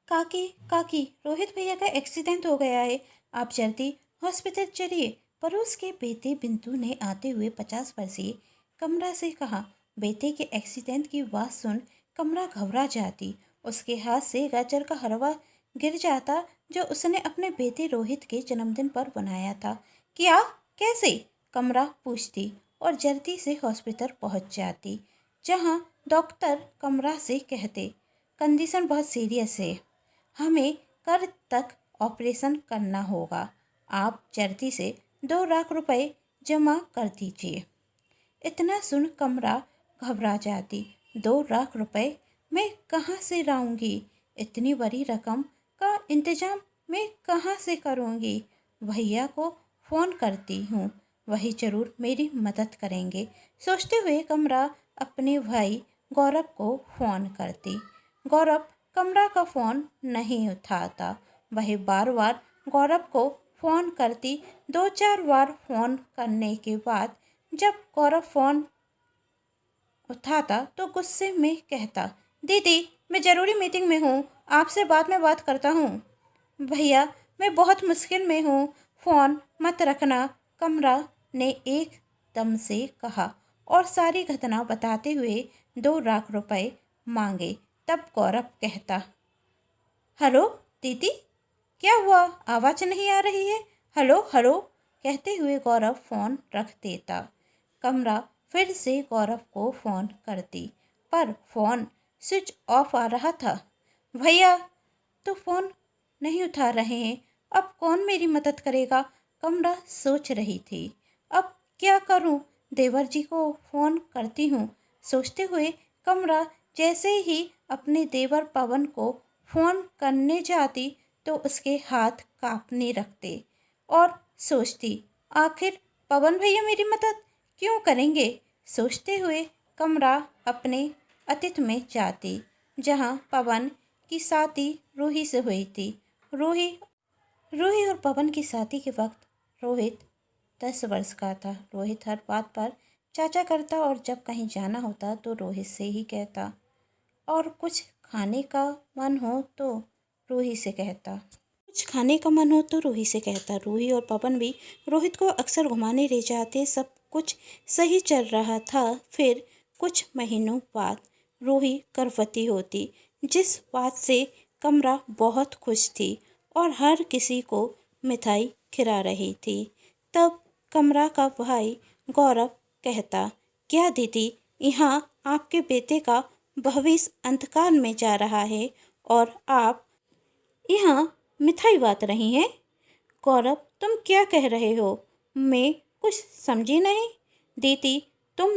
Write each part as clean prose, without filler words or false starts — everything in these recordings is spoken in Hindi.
काकी काकी, रोहित भैया का एक्सीडेंट हो गया है, आप जल्दी हॉस्पिटल चलिए। पड़ोस के बेटे बिंदु ने आते हुए 50 वर्षीय कमरा से कहा। बेटे के एक्सीडेंट की बात सुन कमरा घबरा जाती। उसके हाथ से गाजर का हलवा गिर जाता जो उसने अपने बेटे रोहित के जन्मदिन पर बनाया था। क्या? कैसे? कमरा पूछती और जल्दी से हॉस्पिटल पहुंच जाती, जहां डॉक्टर कमरा से कहते कंडीशन बहुत सीरियस है, हमें कल तक ऑपरेशन करना होगा, आप जल्दी से 2 लाख रुपए जमा कर दीजिए। इतना सुन कमरा घबरा जाती। 2 लाख रुपए मैं कहाँ से लाऊंगी? इतनी बड़ी रकम का इंतजाम मैं कहाँ से करूँगी? भैया को फ़ोन करती हूँ, वही ज़रूर मेरी मदद करेंगे। सोचते हुए कमरा अपने भाई गौरव को फ़ोन करती। गौरव कमरा का फ़ोन नहीं उठाता। वह बार बार गौरव को फ़ोन करती। 2-4 बार फ़ोन करने के बाद जब गौरव फ़ोन उठाता तो गुस्से में कहता, दीदी मैं ज़रूरी मीटिंग में हूँ, आपसे बाद में बात करता हूँ। भैया मैं बहुत मुश्किल में हूँ, फ़ोन मत रखना, कमरा ने एकदम से कहा और सारी घटना बताते हुए 2 लाख रुपए मांगे। तब गौरव कहता, हेलो दीदी, क्या हुआ? आवाज़ नहीं आ रही है। हेलो हेलो कहते हुए गौरव फ़ोन रख देता। कमरा फिर से गौरव को फ़ोन करती, पर फ़ोन स्विच ऑफ आ रहा था। भैया तो फ़ोन नहीं उठा रहे हैं, अब कौन मेरी मदद करेगा? कमरा सोच रही थी, अब क्या करूं? देवर जी को फ़ोन करती हूँ। सोचते हुए कमरा जैसे ही अपने देवर पवन को फ़ोन करने जाती तो उसके हाथ कांपने लगते और सोचती, आखिर पवन भैया मेरी मदद क्यों करेंगे? सोचते हुए कमरा अपने अतीत में जाती, जहां पवन की शादी रूही से हुई थी। रूही रूही और पवन की शादी के वक्त रोहित 10 वर्ष का था। रोहित हर बात पर चाचा करता और जब कहीं जाना होता तो रोहित से ही कहता, और कुछ खाने का मन हो तो रूही से कहता। रूही और पवन भी रोहित को अक्सर घुमाने ले जाते। सब कुछ सही चल रहा था। फिर कुछ महीनों बाद रूही गर्भवती होती, जिस बात से कमरा बहुत खुश थी और हर किसी को मिठाई खिला रही थी। तब कमरा का भाई गौरव कहता, क्या दीदी, यहाँ आपके बेटे का भविष्य अंधकार में जा रहा है और आप यहाँ मिठाई बांट रही हैं? गौरव तुम क्या कह रहे हो? मैं कुछ समझी नहीं। दीदी तुम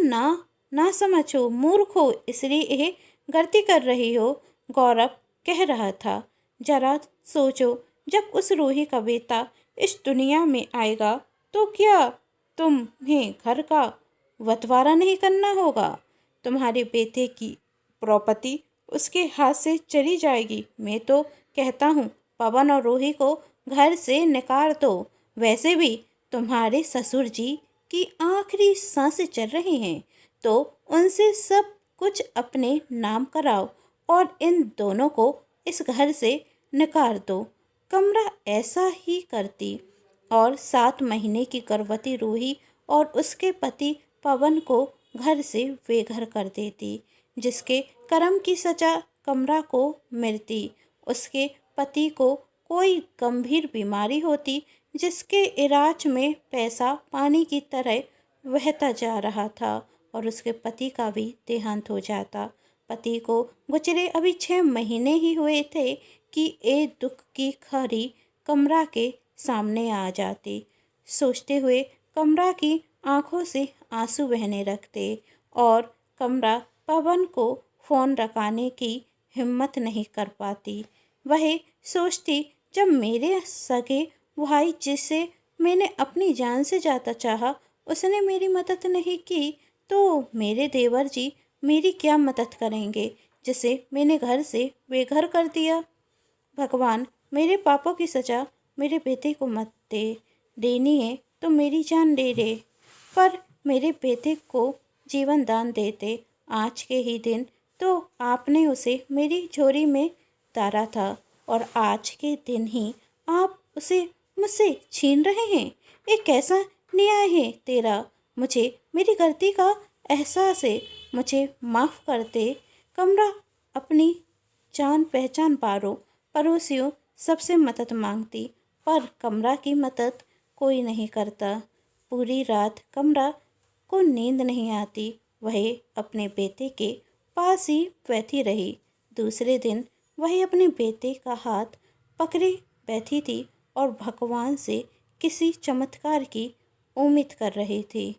ना समझो, मूर्ख हो, इसलिए यह गलती कर रही हो। गौरव कह रहा था, जरा सोचो, जब उस रूही का बेटा इस दुनिया में आएगा तो क्या तुम्हें घर का बंटवारा नहीं करना होगा? तुम्हारे बेटे की प्रॉपर्टी उसके हाथ से चली जाएगी। मैं तो कहता हूँ पवन और रूही को घर से निकाल दो। वैसे भी तुम्हारे ससुर जी की आखिरी सांसें चल रही हैं, तो उनसे सब कुछ अपने नाम कराओ और इन दोनों को इस घर से निकाल दो। कमरा ऐसा ही करती और 7 महीने की गर्भवती रूही और उसके पति पवन को घर से बेघर कर देती, जिसके कर्म की सजा कमरा को मिलती। उसके पति को कोई गंभीर बीमारी होती, जिसके इलाज में पैसा पानी की तरह बहता जा रहा था और उसके पति का भी देहांत हो जाता। पति को गुजरे अभी 6 महीने ही हुए थे कि एक दुख की खबरी कमरा के सामने आ जाती। सोचते हुए कमरा की आंखों से आंसू बहने लगते और कमरा पवन को फ़ोन लगाने की हिम्मत नहीं कर पाती। वह सोचती, जब मेरे सगे भाई जिसे मैंने अपनी जान से ज़्यादा चाहा उसने मेरी मदद नहीं की, तो मेरे देवर जी मेरी क्या मदद करेंगे, जिसे मैंने घर से बेघर कर दिया। भगवान, मेरे पापों की सज़ा मेरे बेटे को मत दे। देनी है तो मेरी जान ले ले, पर मेरे बेटे को जीवन दान देते आज के ही दिन तो आपने उसे मेरी झोली में डाला था। और आज के दिन ही आप उसे मुझसे छीन रहे हैं। ये कैसा न्याय है तेरा? मुझे मेरी गलती का एहसास है, मुझे माफ़ कर दे। कमरा अपनी जान पहचान पारो पड़ोसियों सबसे मदद मांगती, पर कमरा की मदद कोई नहीं करता। पूरी रात कमरा को नींद नहीं आती। वह अपने बेटे के पास ही बैठी रही। दूसरे दिन वह अपने बेटे का हाथ पकड़े बैठी थी और भगवान से किसी चमत्कार की उम्मीद कर रही थी।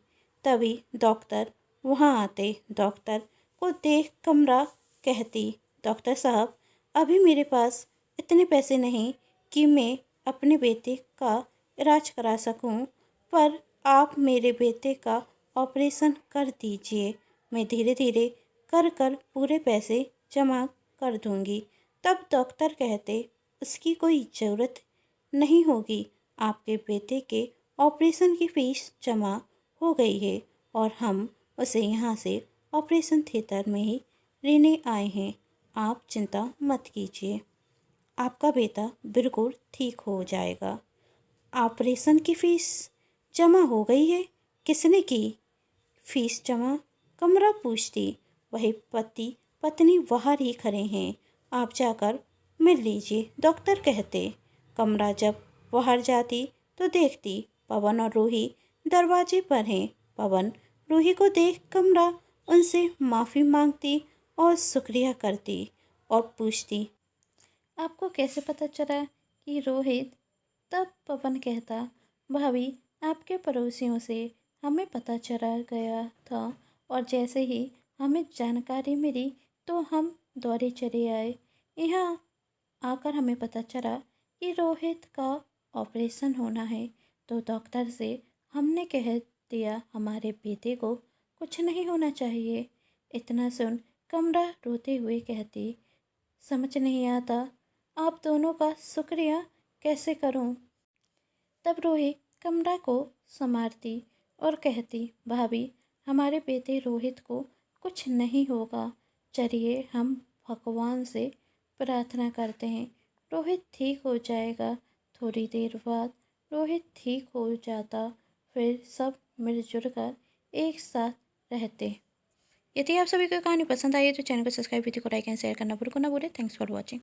तभी डॉक्टर वहाँ आते। डॉक्टर को देख कमरा कहती, डॉक्टर साहब, अभी मेरे पास इतने पैसे नहीं कि मैं अपने बेटे का इलाज करा सकूं, पर आप मेरे बेटे का ऑपरेशन कर दीजिए। मैं धीरे धीरे कर कर पूरे पैसे जमा कर दूंगी। तब डॉक्टर कहते, उसकी कोई ज़रूरत नहीं होगी। आपके बेटे के ऑपरेशन की फीस जमा हो गई है और हम उसे यहाँ से ऑपरेशन थिएटर में ही लेने आए हैं। आप चिंता मत कीजिए, आपका बेटा बिल्कुल ठीक हो जाएगा। ऑपरेशन की फीस जमा हो गई है? किसने की फीस जमा? कमरा पूछती। वही पति पत्नी बाहर ही खड़े हैं, आप जाकर मिल लीजिए, डॉक्टर कहते। कमरा जब बाहर जाती तो देखती पवन और रूही दरवाजे पर हैं। पवन रूही को देख कमरा उनसे माफ़ी मांगती और शुक्रिया करती और पूछती, आपको कैसे पता चला कि रोहित? तब पवन कहता, भाभी, आपके पड़ोसियों से हमें पता चला गया था और जैसे ही हमें जानकारी मिली तो हम दौड़े चले आए। यहाँ आकर हमें पता चला कि रोहित का ऑपरेशन होना है, तो डॉक्टर से हमने कह दिया हमारे बेटे को कुछ नहीं होना चाहिए। इतना सुन कमरा रोते हुए कहती, समझ नहीं आता आप दोनों का शुक्रिया कैसे करूं। तब रोहित कमरा को संवारती और कहती, भाभी, हमारे बेटे रोहित को कुछ नहीं होगा। चलिए हम भगवान से प्रार्थना करते हैं, रोहित ठीक हो जाएगा। थोड़ी देर बाद रोहित ठीक हो जाता, फिर सब मिलजुल कर एक साथ रहते। यदि आप सभी को कहानी पसंद आई है तो चैनल को सब्सक्राइब, वीडियो को लाइक एंड शेयर करना बिल्कुल ना भूलें। Thanks for watching.